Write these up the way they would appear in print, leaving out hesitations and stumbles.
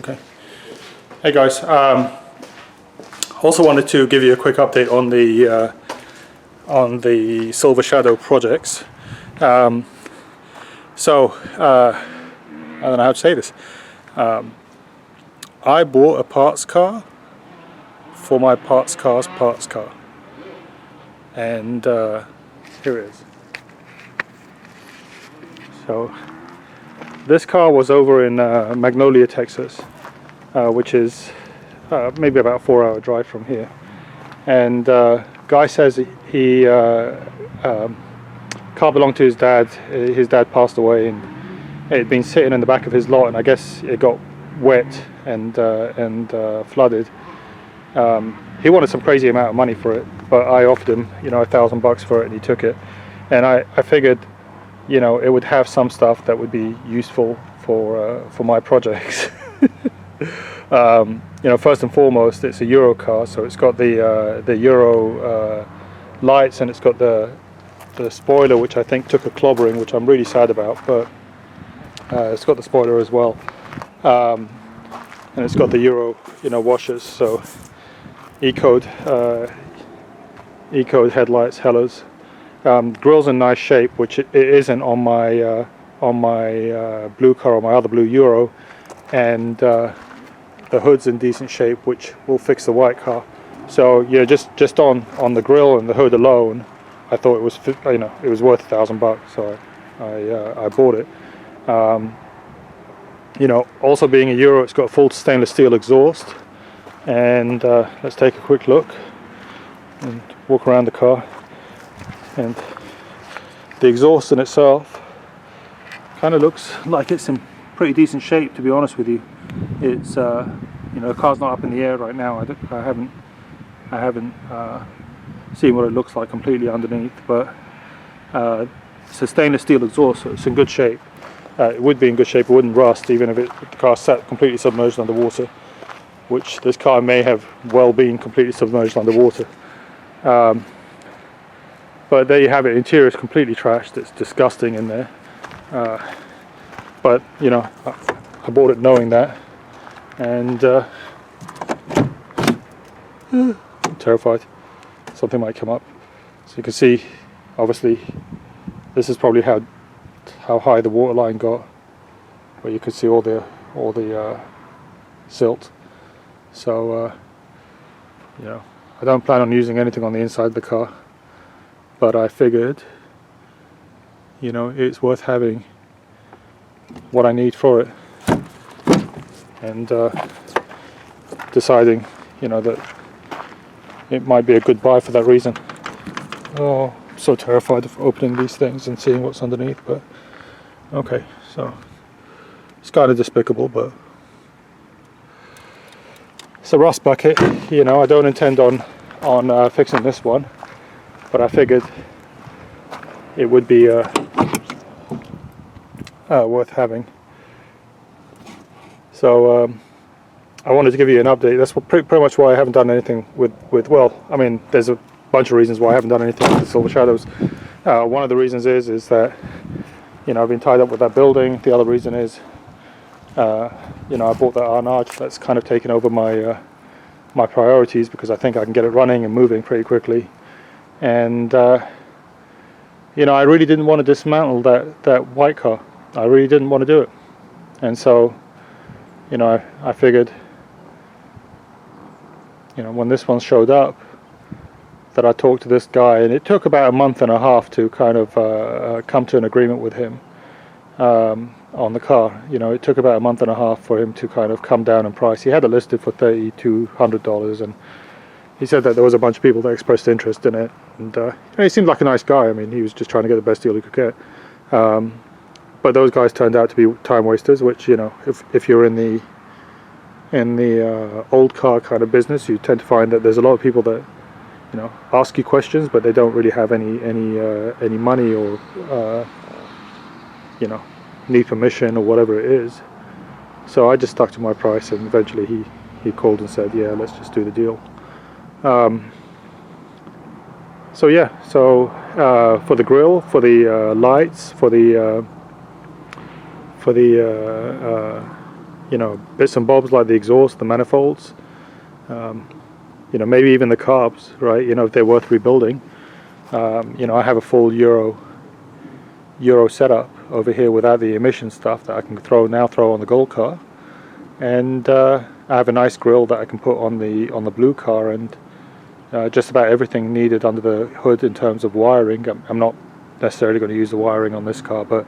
Okay. Hey guys. Also wanted to give you a quick update on the Silver Shadow projects. I don't know how to say this. I bought a parts car for my parts car, and here it is. So this car was over in Magnolia, Texas, which is maybe about a 4-hour drive from here. And guy says car belonged to his dad. His dad passed away, and it had been sitting in the back of his lot, and I guess it got wet and flooded. He wanted some crazy amount of money for it, but I offered him, $1,000 for it, and he took it. And I figured, it would have some stuff that would be useful for my projects. First and foremost, it's a Euro car, so it's got the Euro lights, and it's got the spoiler, which I think took a clobbering, which I'm really sad about, but it's got the spoiler as well, and it's got the Euro washers, so E-code headlights, headers. Grill's in nice shape, which it isn't on my blue car, or my other blue Euro, and the hood's in decent shape, which will fix the white car. So just on the grill and the hood alone, I thought it was it was worth $1,000, so I bought it. Also being a Euro, it's got full stainless steel exhaust, and let's take a quick look and walk around the car. And the exhaust in itself kind of looks like it's in pretty decent shape, to be honest with you. It's the car's not up in the air right now. I haven't seen what it looks like completely underneath, but it's a stainless steel exhaust, so it's in good shape. It would be in good shape. It wouldn't rust even if the car sat completely submerged underwater, which this car may have well been completely submerged underwater. But there you have it. Interior is completely trashed. It's disgusting in there. But I bought it knowing that, and I'm terrified something might come up. So you can see, obviously, this is probably how high the water line got, where you could see all the silt. So I don't plan on using anything on the inside of the car, but I figured it's worth having what I need for it, and deciding that it might be a good buy for that reason. Oh, I'm so terrified of opening these things and seeing what's underneath, but okay, so it's kind of despicable, but it's a rust bucket. I don't intend on fixing this one, but I figured it would be worth having. So I wanted to give you an update. That's pretty much why I haven't done anything with well, I mean, there's a bunch of reasons why I haven't done anything with the Silver Shadows. One of the reasons is that I've been tied up with that building. The other reason is I bought that Arnage. That's kind of taken over my priorities, because I think I can get it running and moving pretty quickly. And I really didn't want to dismantle that white car. I really didn't want to do it. And so I figured when this one showed up, that I talked to this guy, and it took about a month and a half to kind of come to an agreement with him on the car. It took about a month and a half for him to kind of come down in price. He had it listed for $3,200, and he said that there was a bunch of people that expressed interest in it, and he seemed like a nice guy. I mean, he was just trying to get the best deal he could get. But those guys turned out to be time wasters, which if you're in the old car kind of business, you tend to find that there's a lot of people that ask you questions, but they don't really have any money, or need permission or whatever it is. So I just stuck to my price, and eventually he called and said, yeah, let's just do the deal. So for the grill, for the lights, for the you know, bits and bobs like the exhaust, the manifolds, you know, maybe even the carbs, right? You know, if they're worth rebuilding. You know, I have a full Euro setup over here without the emission stuff that I can throw on the gold car, and I have a nice grill that I can put on the blue car, and just about everything needed under the hood in terms of wiring. I'm not necessarily going to use the wiring on this car, but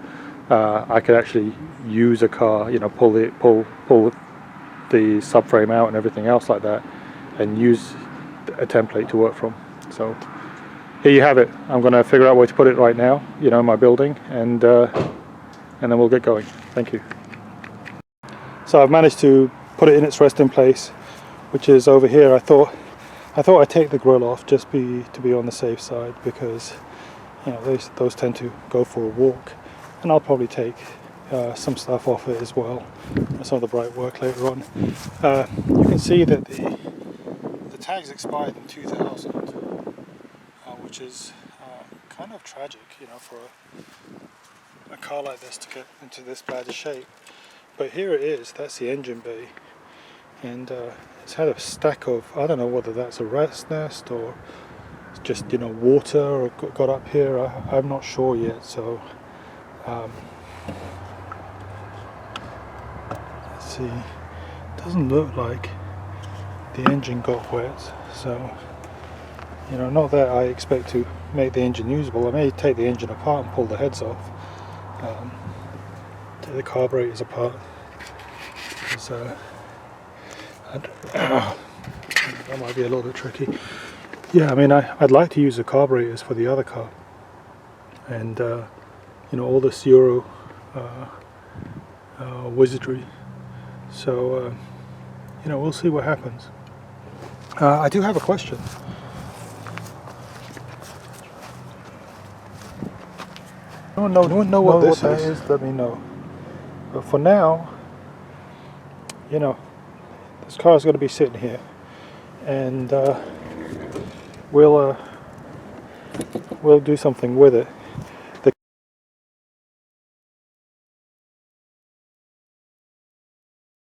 I could actually use a car, you know, pull the subframe out and everything else like that, and use a template to work from. So here you have it. I'm going to figure out where to put it right now, you know, in my building, and then we'll get going. Thank you. So I've managed to put it in its resting place, which is over here. I thought I'd take the grill off just to be on the safe side, because you know those tend to go for a walk, and I'll probably take some stuff off it as well, some of the bright work later on. You can see that the tags expired in 2000, which is kind of tragic, you know, for a car like this to get into this bad a shape. But here it is. That's the engine bay, and it's had a stack of, I don't know whether that's a rat's nest or just, you know, water or got up here. I'm not sure yet. So let's see. It doesn't look like the engine got wet. So, you know, not that I expect to make the engine usable. I may take the engine apart and pull the heads off, take the carburetors apart, because that might be a little bit tricky. Yeah, I mean, I'd like to use the carburetors for the other car, and you know, all this Euro wizardry. So you know, we'll see what happens. I do have a question. Anyone know what this is? Let me know. But for now, you know, this car is going to be sitting here, and we'll do something with it.